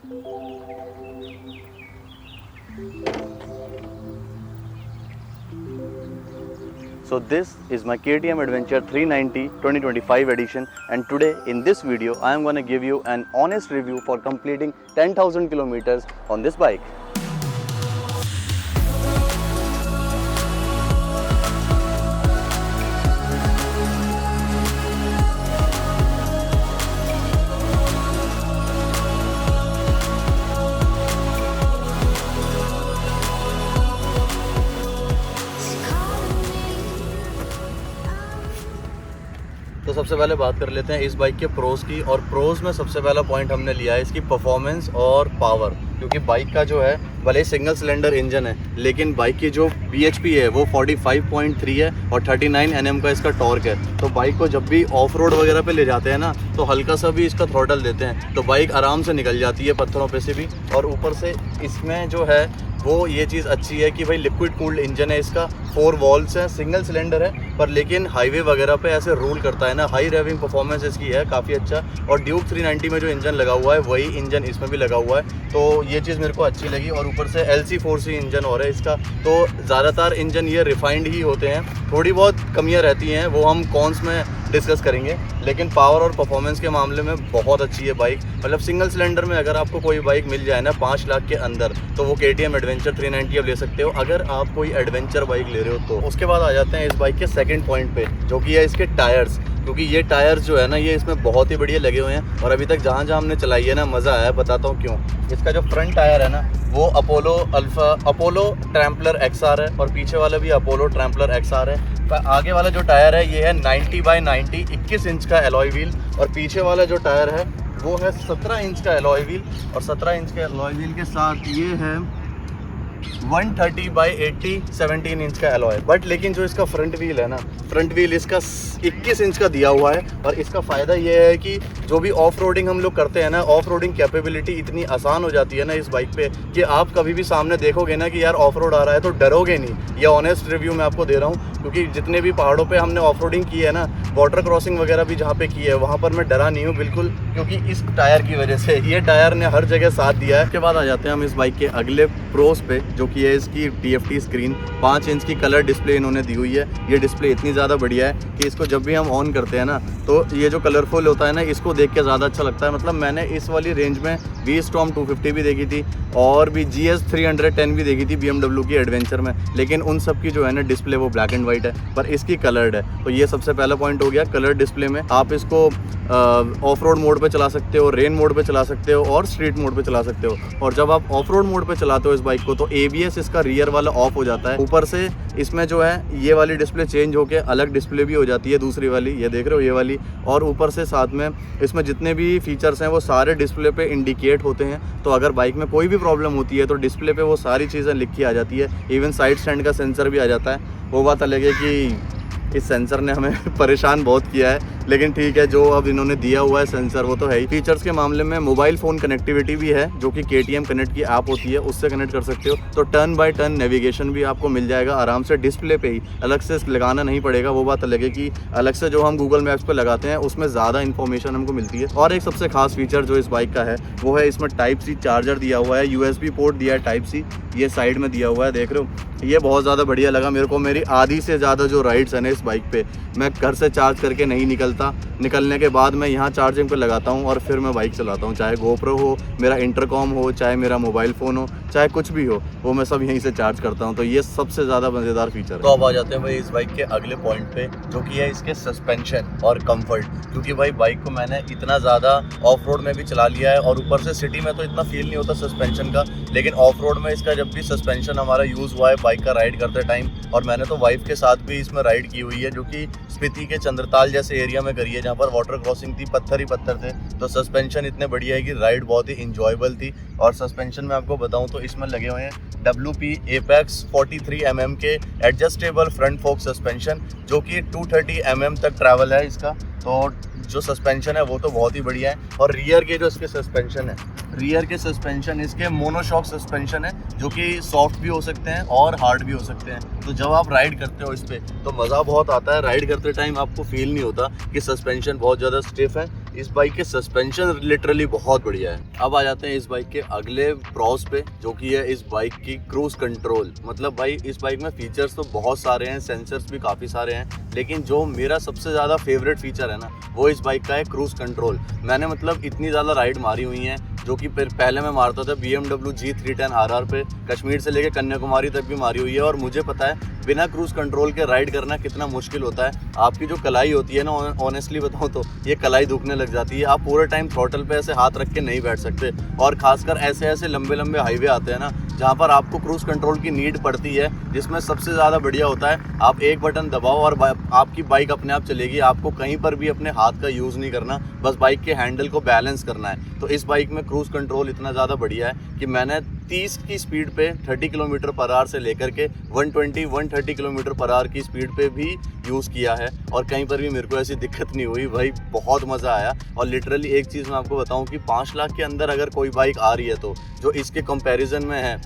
So this is my KTM Adventure 390 2025 edition, and today in this video I am going to give you an honest review for completing 10,000 kilometers on this bike. तो सबसे पहले बात कर लेते हैं इस bike के pros की, और प्रोज में सबसे पहला पॉइंट हमने लिया है इसकी परफॉर्मेंस और पावर। क्योंकि बाइक का जो है भले ही सिंगल सिलेंडर इंजन है, लेकिन बाइक की जो bhp है वो 45.3 है और 39 Nm का इसका टॉर्क है। तो बाइक को जब भी ऑफ रोड वगैरह पे ले जाते हैं ना, तो हल्का सा भी इसका थ्रॉटल देते हैं तो बाइक आराम से निकल जाती है पत्थरों पे से भी। और ऊपर से इसमें जो है वो ये चीज़ अच्छी है कि भाई लिक्विड कूल्ड इंजन है इसका, 4 वॉल्व्स है, सिंगल सिलेंडर है, पर लेकिन हाईवे वगैरह पे ऐसे रूल करता है ना, हाई रेविंग परफॉर्मेंस इसकी है काफ़ी अच्छा। और ड्यूक 390 में जो इंजन लगा हुआ है वही इंजन इसमें भी लगा हुआ है, तो ये चीज़ मेरे को अच्छी लगी। और ऊपर से LC4C इंजन और है इसका, तो ज़्यादातर इंजन ये रिफाइंड ही होते हैं, थोड़ी बहुत कमियाँ रहती हैं वो हम कॉन्स में डिस्कस करेंगे, लेकिन पावर और परफॉर्मेंस के मामले में बहुत अच्छी है बाइक। मतलब सिंगल सिलेंडर में अगर आपको कोई बाइक मिल जाए ना 5 लाख के अंदर, तो वो KTM एडवेंचर 390 आप ले सकते हो, अगर आप कोई एडवेंचर बाइक ले रहे हो तो। उसके बाद आ जाते हैं इस बाइक के सेकंड पॉइंट पे, जो कि है इसके टायर्स। क्योंकि ये टायर्स जो है ना, ये इसमें बहुत ही बढ़िया लगे हुए हैं, और अभी तक जहाँ जहाँ हमने चलाई है ना मज़ा आया है। बताता हूँ क्यों। इसका जो फ्रंट टायर है ना वो अपोलो ट्रैम्पलर XR है, और पीछे वाला भी अपोलो ट्रैम्पलर XR है। पर आगे वाला जो टायर है ये है 90/90 21 इंच का एलॉय व्हील, और पीछे वाला जो टायर है वो है 17 इंच का एलॉय व्हील, और 17 इंच के एलॉय व्हील के साथ ये है 130/80 17 इंच का एलॉय। बट लेकिन जो इसका फ्रंट व्हील है ना, फ्रंट व्हील इसका 21 इंच का दिया हुआ है। और इसका फ़ायदा ये है कि जो भी ऑफ रोडिंग हम लोग करते हैं ना, ऑफ रोडिंग कैपेबिलिटी इतनी आसान हो जाती है ना इस बाइक पे, कि आप कभी भी सामने देखोगे ना कि यार ऑफ रोड आ रहा है तो डरोगे नहीं। ये ऑनेस्ट रिव्यू मैं आपको दे रहा हूँ, क्योंकि जितने भी पहाड़ों पे हमने ऑफ रोडिंग की है ना, वाटर क्रॉसिंग वगैरह भी जहाँ पे की है, वहाँ पर मैं डरा नहीं हूँ बिल्कुल, क्योंकि इस टायर की वजह से। ये टायर ने हर जगह साथ दिया है। उसके बाद आ जाते हैं हम इस बाइक के अगले प्रोस पे, जो कि है इसकी TFT स्क्रीन। 5 इंच की कलर डिस्प्ले इन्होंने दी हुई है। ये डिस्प्ले इतनी ज़्यादा बढ़िया है कि इसको जब भी हम ऑन करते हैं ना, तो ये जो कलरफुल होता है ना, इसको देख के ज़्यादा अच्छा लगता है। मतलब मैंने इस वाली रेंज में V-Storm 250 भी देखी थी, और भी GS 310 भी देखी थी BMW की एडवेंचर में, लेकिन उन सब की जो है ना डिस्प्ले वो ब्लैक एंड वाइट है, पर इसकी कलर्ड है। तो ये सबसे पहला पॉइंट हो गया कलर डिस्प्ले में। आप इसको ऑफ रोड मोड पे चला सकते हो, रेन मोड पे चला सकते हो, और स्ट्रीट मोड पे चला सकते हो। और जब आप ऑफ रोड मोड पे चलाते हो इस बाइक को, तो ABS इसका रियर वाला ऑफ हो जाता है। ऊपर से इसमें जो है ये वाली डिस्प्ले चेंज होके अलग डिस्प्ले भी हो जाती है, दूसरी वाली, ये देख रहे हो ये वाली। और ऊपर से साथ में इसमें जितने भी फीचर्स हैं वो सारे डिस्प्ले पे इंडिकेट होते हैं। तो अगर बाइक में कोई भी प्रॉब्लम होती है तो डिस्प्ले पे वो सारी चीज़ें लिखी आ जाती है। इवन साइड स्टैंड का सेंसर भी आ जाता है। वो बात अलग है कि इस सेंसर ने हमें परेशान बहुत किया है, लेकिन ठीक है, जो अब इन्होंने दिया हुआ है सेंसर वो तो है ही। फीचर्स के मामले में मोबाइल फ़ोन कनेक्टिविटी भी है, जो कि KTM कनेक्ट की ऐप होती है उससे कनेक्ट कर सकते हो। तो टर्न बाय टर्न नेविगेशन भी आपको मिल जाएगा आराम से डिस्प्ले पे ही, अलग से लगाना नहीं पड़ेगा। वो बात अलग है कि अलग से जो हम गूगल मैप्स पे लगाते हैं उसमें ज़्यादा इन्फॉर्मेशन हमको मिलती है। और एक सबसे खास फीचर जो इस बाइक का है वो है इसमें Type-C चार्जर दिया हुआ है, USB पोर्ट दिया है Type-C, ये साइड में दिया हुआ है, देख रहे हो। ये बहुत ज़्यादा बढ़िया लगा मेरे को। मेरी आधी से ज़्यादा जो राइड्स है ना इस बाइक पे, मैं घर से चार्ज करके नहीं निकलता, निकलने के बाद मैं यहाँ चार्जिंग पे लगाता हूँ और फिर मैं बाइक चलाता हूँ। चाहे GoPro हो, मेरा इंटरकॉम हो, चाहे मेरा मोबाइल फ़ोन हो, चाहे कुछ भी हो, वो मैं सब यहीं से चार्ज करता हूँ। तो ये सबसे ज़्यादा मज़ेदार फीचर है। तो अब आ जाते हैं भाई इस बाइक के अगले पॉइंट पे, जो कि है इसके सस्पेंशन और कंफर्ट। क्योंकि भाई बाइक को मैंने इतना ज़्यादा ऑफ रोड में भी चला लिया है, और ऊपर से सिटी में तो इतना फील नहीं होता सस्पेंशन का, लेकिन ऑफ रोड में इसका जब भी सस्पेंशन हमारा यूज़ हुआ है बाइक का राइड करते टाइम, और मैंने तो वाइफ के साथ भी इसमें राइड की हुई है, जो कि स्पीति के चंद्रताल जैसे एरिया में करी है, जहाँ पर वाटर क्रॉसिंग थी, पत्थर ही पत्थर थे। तो सस्पेंशन इतने बढ़िया है कि राइड बहुत ही इंजॉयबल थी। और सस्पेंशन में आपको बताऊं तो इसमें लगे हुए हैं WP Apex 43 mm के एडजस्टेबल फ्रंट फोक सस्पेंशन, जो कि 230 mm तक ट्रैवल है इसका। तो जो सस्पेंशन है वो तो बहुत ही बढ़िया है। और रियर के जो इसके सस्पेंशन है, रियर के सस्पेंशन इसके मोनोशॉक सस्पेंशन है, जो कि सॉफ्ट भी हो सकते हैं और हार्ड भी हो सकते हैं। तो जब आप राइड करते हो इस पर तो मज़ा बहुत आता है। राइड करते टाइम आपको फील नहीं होता कि सस्पेंशन बहुत ज़्यादा स्टिफ है। इस बाइक के सस्पेंशन लिटरली बहुत बढ़िया है। अब आ जाते हैं इस बाइक के अगले प्रॉस पे, जो कि है इस बाइक की क्रूज कंट्रोल। मतलब भाई इस बाइक में फीचर्स तो बहुत सारे हैं, सेंसर्स भी काफ़ी सारे हैं, लेकिन जो मेरा सबसे ज़्यादा फेवरेट फीचर है ना, वो इस बाइक का है क्रूज कंट्रोल। मैंने मतलब इतनी ज़्यादा राइड मारी हुई हैं, जो कि पहले मैं मारता था BMW G310 RR पे, कश्मीर से लेकर कन्याकुमारी तक भी मारी हुई है, और मुझे पता है बिना क्रूज कंट्रोल के राइड करना कितना मुश्किल होता है। आपकी जो कलाई होती है ना, ऑनेस्टली बताऊं तो ये कलाई दुखने लग जाती है। आप पूरे टाइम थ्रॉटल पे ऐसे हाथ रख के नहीं बैठ सकते, और खासकर ऐसे ऐसे लंबे लंबे हाईवे आते हैं ना, जहाँ पर आपको क्रूज कंट्रोल की नीड पड़ती है, जिसमें सबसे ज़्यादा बढ़िया होता है आप एक बटन दबाओ और आपकी बाइक अपने आप चलेगी। आपको कहीं पर भी अपने हाथ का यूज़ नहीं करना, बस बाइक के हैंडल को बैलेंस करना है। तो इस बाइक में क्रूज कंट्रोल इतना ज़्यादा बढ़िया है कि मैंने 30 की स्पीड पे 30 किलोमीटर पर आवर से लेकर के 120-130 किलोमीटर पर आवर की स्पीड पे भी यूज़ किया है, और कहीं पर भी मेरे को ऐसी दिक्कत नहीं हुई। भाई बहुत मज़ा आया। और लिटरली एक चीज़ मैं आपको बताऊं कि 5 लाख के अंदर अगर कोई बाइक आ रही है, तो जो इसके कंपैरिजन में है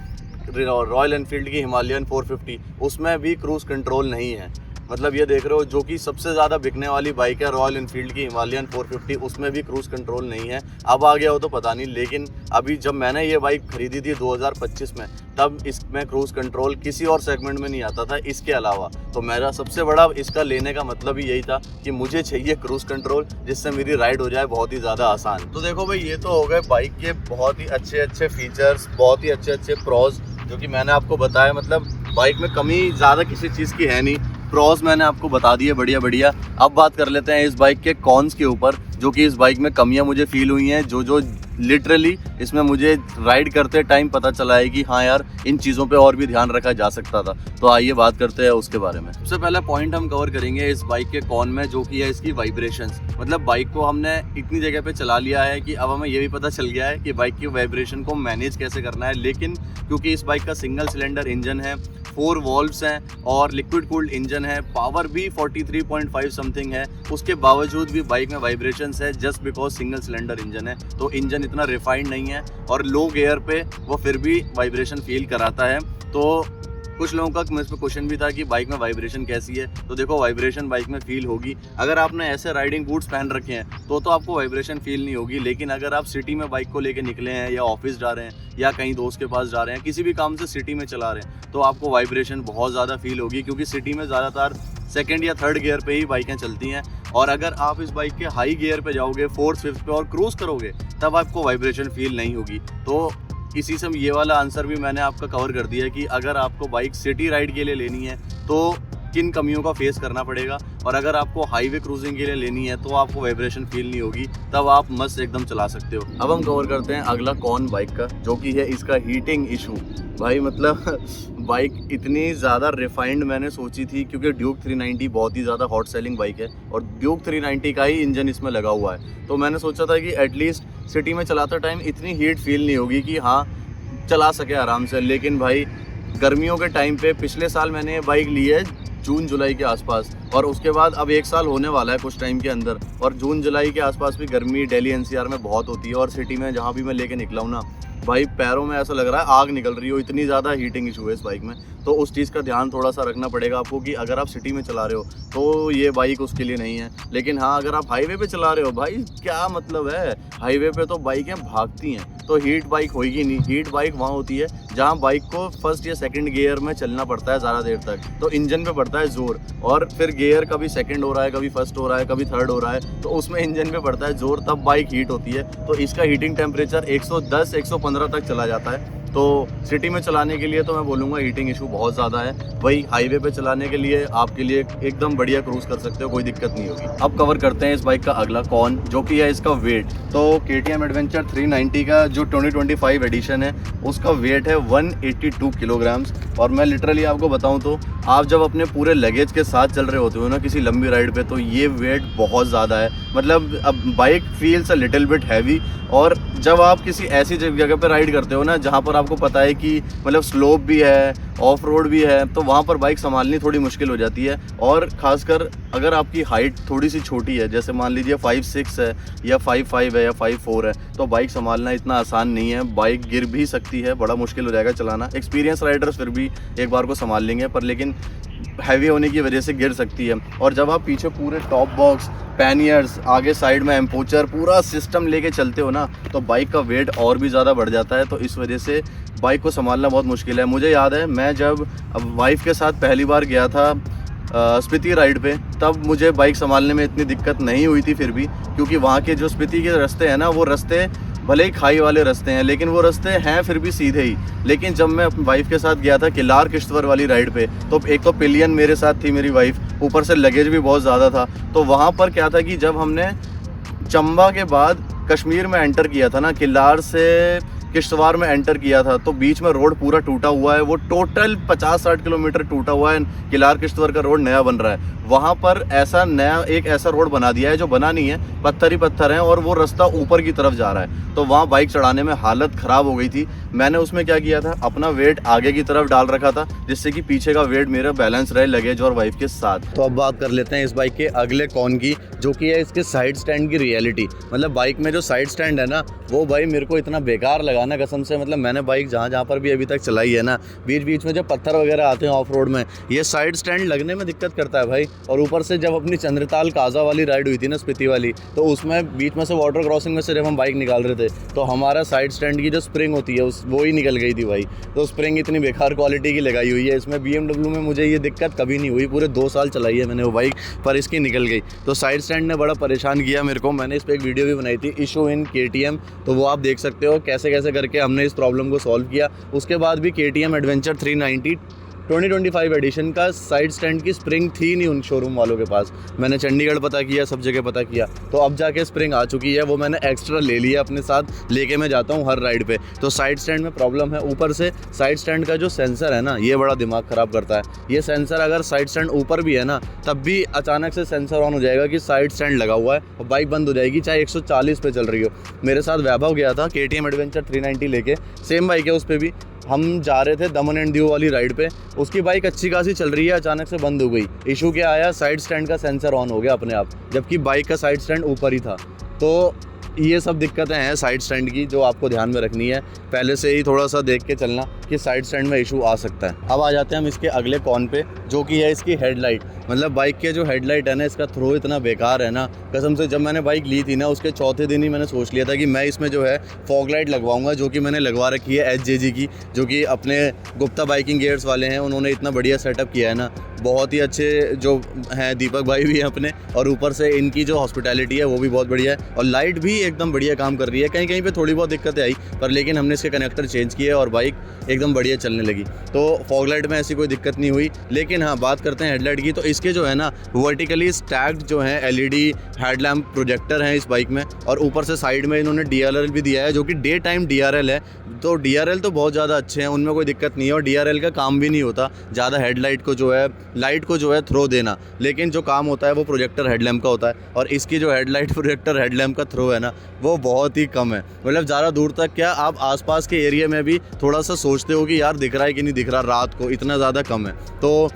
रॉयल एनफील्ड की हिमालयन 450, उसमें भी क्रूज कंट्रोल नहीं है। मतलब ये देख रहे हो, जो कि सबसे ज़्यादा बिकने वाली बाइक है रॉयल एनफील्ड की हिमालयन 450, उसमें भी क्रूज कंट्रोल नहीं है। अब आ गया हो तो पता नहीं, लेकिन अभी जब मैंने ये बाइक खरीदी थी 2025 में, तब इसमें क्रूज कंट्रोल किसी और सेगमेंट में नहीं आता था इसके अलावा। तो मेरा सबसे बड़ा इसका लेने का मतलब ही यही था कि मुझे चाहिए क्रूज कंट्रोल, जिससे मेरी राइड हो जाए बहुत ही ज़्यादा आसान। तो देखो भाई, ये तो हो गए बाइक के बहुत ही अच्छे अच्छे फीचर्स, बहुत ही अच्छे अच्छे प्रोज, जो कि मैंने आपको बताया। मतलब बाइक में कमी ज़्यादा किसी चीज़ की है नहीं, प्रोस मैंने आपको बता दिए बढ़िया बढ़िया। अब बात कर लेते हैं इस बाइक के कॉन्स के ऊपर, जो कि इस बाइक में कमियां मुझे फील हुई हैं, जो लिटरली इसमें मुझे राइड करते टाइम पता चला है कि हाँ यार, इन चीज़ों पे और भी ध्यान रखा जा सकता था। तो आइए बात करते हैं उसके बारे में। सबसे पहला पॉइंट हम कवर करेंगे इस बाइक के कॉन में, जो कि है इसकी वाइब्रेशंस। मतलब बाइक को हमने इतनी जगह पे चला लिया है कि अब हमें ये भी पता चल गया है कि बाइक की वाइब्रेशन को मैनेज कैसे करना है। लेकिन क्योंकि इस बाइक का सिंगल सिलेंडर इंजन है, 4 वॉल्व्स हैं और लिक्विड कूल्ड इंजन है, पावर भी 43.5 समथिंग है, उसके बावजूद भी बाइक में वाइब्रेशंस है, just because single cylinder engine है। तो इंजन इतना रिफाइंड नहीं है, और लो गियर पे वो फिर भी वाइब्रेशन फील कराता है। तो कुछ लोगों का मुझ पर क्वेश्चन भी था कि बाइक में वाइब्रेशन कैसी है। तो देखो, वाइब्रेशन बाइक में फील होगी। अगर आपने ऐसे राइडिंग बूट्स पहन रखे हैं तो आपको वाइब्रेशन फील नहीं होगी। लेकिन अगर आप सिटी में बाइक को लेके निकले हैं, या ऑफिस जा रहे हैं, या कहीं दोस्त के पास जा रहे हैं, किसी भी काम से सिटी में चला रहे हैं, तो आपको वाइब्रेशन बहुत ज़्यादा फील होगी। क्योंकि सिटी में ज़्यादातर सेकंड या थर्ड गियर पे ही बाइकें चलती हैं, और अगर आप इस बाइक के हाई गियर पे जाओगे, 4th 5th पे और क्रूज करोगे, तब आपको वाइब्रेशन फील नहीं होगी। तो इसी से ये वाला आंसर भी मैंने आपका कवर कर दिया है कि अगर आपको बाइक सिटी राइड के लिए लेनी है तो किन कमियों का फेस करना पड़ेगा, और अगर आपको हाईवे क्रूजिंग के लिए लेनी है तो आपको वाइब्रेशन फील नहीं होगी, तब आप मस्त एकदम चला सकते हो। अब हम कवर करते हैं अगला कॉन बाइक का, जो कि है इसका हीटिंग इशू। भाई मतलब बाइक इतनी ज़्यादा रिफाइंड मैंने सोची थी, क्योंकि ड्यूक 390 बहुत ही ज़्यादा हॉट सेलिंग बाइक है, और ड्यूक 390 का ही इंजन इसमें लगा हुआ है। तो मैंने सोचा था कि एटलीस्ट सिटी में चलाते टाइम इतनी हीट फील नहीं होगी कि हाँ चला सके आराम से। लेकिन भाई गर्मियों के टाइम पे, पिछले साल मैंने ये बाइक ली है जून जुलाई के आसपास, और उसके बाद अब 1 साल होने वाला है कुछ टाइम के अंदर, और जून जुलाई के आसपास भी गर्मी दिल्ली NCR में बहुत होती है, और सिटी में जहाँ भी मैं लेके निकला हूँ ना, भाई पैरों में ऐसा लग रहा है आग निकल रही हो, इतनी ज़्यादा हीटिंग इशू है इस बाइक में। तो उस चीज़ का ध्यान थोड़ा सा रखना पड़ेगा आपको कि अगर आप सिटी में चला रहे हो तो ये बाइक उसके लिए नहीं है। लेकिन हाँ, अगर आप हाईवे पे चला रहे हो, भाई क्या मतलब है, हाईवे पे तो बाइकें भागती हैं, तो हीट बाइक होगी नहीं। हीट बाइक वहाँ होती है जहाँ बाइक को फर्स्ट या सेकंड गियर में चलना पड़ता है ज़्यादा देर तक, तो इंजन पे पड़ता है जोर, और फिर गियर कभी सेकंड हो रहा है, कभी फर्स्ट हो रहा है, कभी थर्ड हो रहा है, तो उसमें इंजन पे पड़ता है जोर, तब बाइक हीट होती है। तो इसका हीटिंग टेम्परेचर 110-115 तक चला जाता है। तो सिटी में चलाने के लिए तो मैं बोलूँगा हीटिंग इशू बहुत ज़्यादा है। वही हाईवे पे चलाने के लिए आपके लिए एकदम बढ़िया क्रूज कर सकते हो, कोई दिक्कत नहीं होगी। अब कवर करते हैं इस बाइक का अगला कॉन, जो कि है इसका वेट। तो KTM एडवेंचर 390 का जो 2025 एडिशन है, उसका वेट है 182 किलोग्राम्स। और मैं लिटरली आपको बताऊं तो आप जब अपने पूरे लगेज के साथ चल रहे होते हो ना किसी लंबी राइड पे, तो ये वेट बहुत ज़्यादा है। मतलब अब bike feels a little bit heavy, और जब आप किसी ऐसी जगह पे राइड करते हो ना जहाँ पर आपको पता है कि मतलब स्लोप भी है, ऑफ रोड भी है, तो वहाँ पर बाइक संभालनी थोड़ी मुश्किल हो जाती है। और ख़ासकर अगर आपकी हाइट थोड़ी सी छोटी है, जैसे मान लीजिए 5'6" है, या 5'5" है, या 5'4" है, तो बाइक संभालना इतना आसान नहीं है। बाइक गिर भी सकती है, बड़ा मुश्किल हो जाएगा चलाना। एक्सपीरियंस राइडर्स फिर भी एक बार को संभाल लेंगे, पर लेकिन हैवी होने की वजह से गिर सकती है। और जब आप पीछे पूरे टॉप बॉक्स, पैनियर्स, आगे साइड में एम्पोचर, पूरा सिस्टम लेके चलते हो ना, तो बाइक का वेट और भी ज़्यादा बढ़ जाता है। तो इस वजह से बाइक को संभालना बहुत मुश्किल है। मुझे याद है मैं जब वाइफ के साथ पहली बार गया था स्पीति राइड पे, तब मुझे बाइक संभालने में इतनी दिक्कत नहीं हुई थी फिर भी, क्योंकि वहाँ के जो स्पीति के रास्ते हैं ना, वो रास्ते भले ही खाई वाले रास्ते हैं, लेकिन वो रास्ते हैं फिर भी सीधे ही। लेकिन जब मैं अपनी वाइफ के साथ गया था किलार किश्तवाड़ वाली राइड पे, तो एक तो पिलियन मेरे साथ थी मेरी वाइफ, ऊपर से लगेज भी बहुत ज़्यादा था। तो वहाँ पर क्या था कि जब हमने चंबा के बाद कश्मीर में एंटर किया था ना, किलार से किश्तवाड़ में एंटर किया था, तो बीच में रोड पूरा टूटा हुआ है। वो टोटल 50-60 किलोमीटर टूटा हुआ है। किलार किश्तवाड़ का रोड नया बन रहा है। वहाँ पर ऐसा नया एक ऐसा रोड बना दिया है जो बना नहीं है, पत्थर ही पत्थर हैं, और वो रास्ता ऊपर की तरफ जा रहा है। तो वहाँ बाइक चढ़ाने में हालत ख़राब हो गई थी। मैंने उसमें क्या किया था, अपना वेट आगे की तरफ डाल रखा था, जिससे कि पीछे का वेट मेरा बैलेंस रहे लगेज और वाइफ के साथ। तो अब बात कर लेते हैं इस बाइक के अगले कॉन की, जो कि है इसके साइड स्टैंड की रियलिटी। मतलब बाइक में जो साइड स्टैंड है ना, वो भाई मेरे को इतना बेकार लगा ना कसम से। मतलब मैंने बाइक जहाँ पर भी अभी तक चलाई है ना, बीच बीच में जब पत्थर वगैरह आते हैं ऑफ रोड में, ये साइड स्टैंड लगने में दिक्कत करता है भाई। और ऊपर से जब अपनी चंद्रताल काजा वाली राइड हुई थी ना, स्पीति वाली, तो उसमें बीच में से वाटर क्रॉसिंग में से जब हम बाइक निकाल रहे थे, तो हमारा साइड स्टैंड की जो स्प्रिंग होती है वो ही निकल गई थी भाई। तो स्प्रिंग इतनी बेकार क्वालिटी की लगाई हुई है इसमें। BMW में मुझे ये दिक्कत कभी नहीं हुई, पूरे 2 साल चलाई है मैंने वो बाइक, पर इसकी निकल गई। तो साइड स्टैंड ने बड़ा परेशान किया मेरे को। मैंने इस पर एक वीडियो भी बनाई थी, इशू इन KTM, तो वो आप देख सकते हो कैसे कैसे करके हमने इस प्रॉब्लम को सॉल्व किया। उसके बाद भी KTM एडवेंचर 390 2025 एडिशन का साइड स्टैंड की स्प्रिंग थी नहीं उन शोरूम वालों के पास। मैंने चंडीगढ़ पता किया, सब जगह पता किया, तो अब जाके स्प्रिंग आ चुकी है। वो मैंने एक्स्ट्रा ले लिया अपने साथ, लेके मैं जाता हूँ हर राइड पे। तो साइड स्टैंड में प्रॉब्लम है। ऊपर से साइड स्टैंड का जो सेंसर है ना, ये बड़ा दिमाग ख़राब करता है। ये सेंसर अगर साइड स्टैंड ऊपर भी है ना, तब भी अचानक से सेंसर ऑन हो जाएगा कि साइड स्टैंड लगा हुआ है, और बाइक बंद हो जाएगी चाहे 140 पे चल रही हो। मेरे साथ वैभव गया था KTM एडवेंचर 390 लेके, सेम बाइक है उस पर भी। हम जा रहे थे दमन एंड दीव वाली राइड पे, उसकी बाइक अच्छी खासी चल रही है, अचानक से बंद हो गई। इशू क्या आया, साइड स्टैंड का सेंसर ऑन हो गया अपने आप, जबकि बाइक का साइड स्टैंड ऊपर ही था। तो ये सब दिक्कतें हैं साइड स्टैंड की, जो आपको ध्यान में रखनी है। पहले से ही थोड़ा सा देख के चलना कि साइड स्टैंड में इशू आ सकता है। अब आ जाते हैं हम इसके अगले कॉन पे, जो कि है इसकी हेडलाइट। मतलब बाइक के जो हेडलाइट है ना, इसका थ्रो इतना बेकार है ना कसम से। जब मैंने बाइक ली थी ना, उसके चौथे दिन ही मैंने सोच लिया था कि मैं इसमें जो है फॉग लाइट लगवाऊंगा, जो कि मैंने लगवा रखी है HJG की, जो कि अपने गुप्ता बाइकिंग गियर्स वाले हैं, उन्होंने इतना बढ़िया सेटअप किया है ना। बहुत ही अच्छे जो हैं, दीपक भाई भी हैं अपने, और ऊपर से इनकी जो हॉस्पिटैलिटी है वो भी बहुत बढ़िया है। और लाइट भी एकदम बढ़िया काम कर रही है। कहीं कहीं पे थोड़ी बहुत दिक्कतें आई, पर लेकिन हमने इसके कनेक्टर चेंज किए और बाइक एकदम बढ़िया चलने लगी। तो फॉग लाइट में ऐसी कोई दिक्कत नहीं हुई। लेकिन हाँ, बात करते हैं हेडलाइट की, तो इसके जो है ना वर्टिकली स्टैक्ड जो है LED हेडलैम्प प्रोजेक्टर हैं इस बाइक में, और ऊपर से साइड में इन्होंने DRL भी दिया है, जो कि डे टाइम DRL है। तो DRL तो बहुत ज़्यादा अच्छे हैं, उनमें कोई दिक्कत नहीं है, और DRL का काम भी नहीं होता ज़्यादा हेडलाइट को जो है, लाइट को जो है थ्रो देना। लेकिन जो काम होता है वो प्रोजेक्टर हेडलैम्प का होता है, और इसकी जो हेडलाइट प्रोजेक्टर हेडलैम्प का थ्रो है ना, वो बहुत ही कम है। मतलब ज़्यादा दूर तक क्या, आप आसपास के एरिया में भी थोड़ा सा सोचते हो कि यार दिख रहा है कि नहीं दिख रहा, रात को इतना ज़्यादा कम है। तो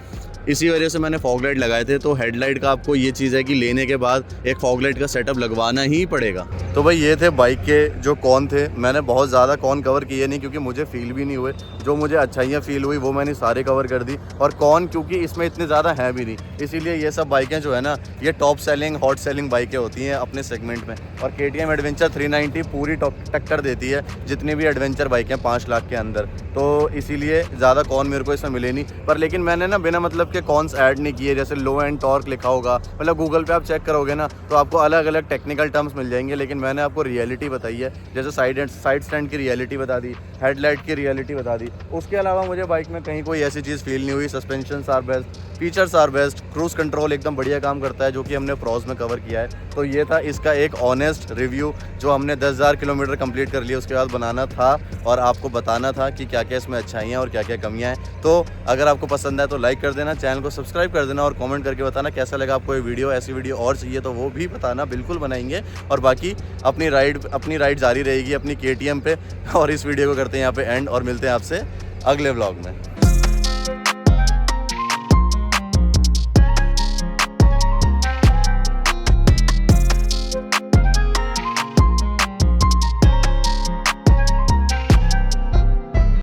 इसी वजह से मैंने फॉग लाइट लगाए थे। तो हेडलाइट का आपको ये चीज़ है कि लेने के बाद एक फॉग लाइट का सेटअप लगवाना ही पड़ेगा। तो भाई ये थे बाइक के जो कॉन थे। मैंने बहुत ज़्यादा कॉन कवर किए नहीं, क्योंकि मुझे फील भी नहीं हुए। जो मुझे अच्छाइयाँ फील हुई वो मैंने सारे कवर कर दी, और कॉन क्योंकि इसमें इतने ज़्यादा हैं भी नहीं, इसीलिए ये सब बाइकें जो है ना, ये टॉप सेलिंग हॉट सेलिंग बाइकें होती हैं अपने सेगमेंट में। और KTM एडवेंचर 390 पूरी टक्कर देती है जितनी भी एडवेंचर बाइकें 5 लाख के अंदर। तो इसीलिए ज़्यादा कॉन मेरे को इसमें मिले नहीं। पर लेकिन मैंने ना बिना मतलब के कॉन्स ऐड नहीं किए। जैसे लो एंड टॉर्क लिखा होगा, मतलब गूगल पे आप चेक करोगे ना, तो आपको अलग अलग टेक्निकल टर्म्स मिल जाएंगे, लेकिन मैंने आपको रियलिटी बताई है। जैसे साइड स्टैंड की रियलिटी बता दी, हेडलाइट की रियलिटी बता दी। उसके अलावा मुझे बाइक में कहीं कोई ऐसी चीज़ फील नहीं हुई। Suspension are best, features are best, cruise control एकदम बढ़िया काम करता है, जो कि हमने प्रॉज में कवर किया है। तो ये था इसका एक ऑनेस्ट रिव्यू, जो हमने 10,000 किलोमीटर कंप्लीट कर लिया, उसके बाद बनाना था और आपको बताना था कि क्या क्या इसमें अच्छाइयाँ और क्या क्या कमियाँ हैं। तो अगर आपको पसंद है तो लाइक कर देना, चैनल को सब्सक्राइब कर देना, और कमेंट करके बताना कैसा लगा आपको ये वीडियो। ऐसी वीडियो और चाहिए तो वो भी बताना, बिल्कुल बनाएंगे। और बाकी अपनी राइड जारी रहेगी अपनी KTM पे। और इस वीडियो को करते हैं यहाँ पे एंड, और मिलते हैं आपसे अगले व्लॉग में।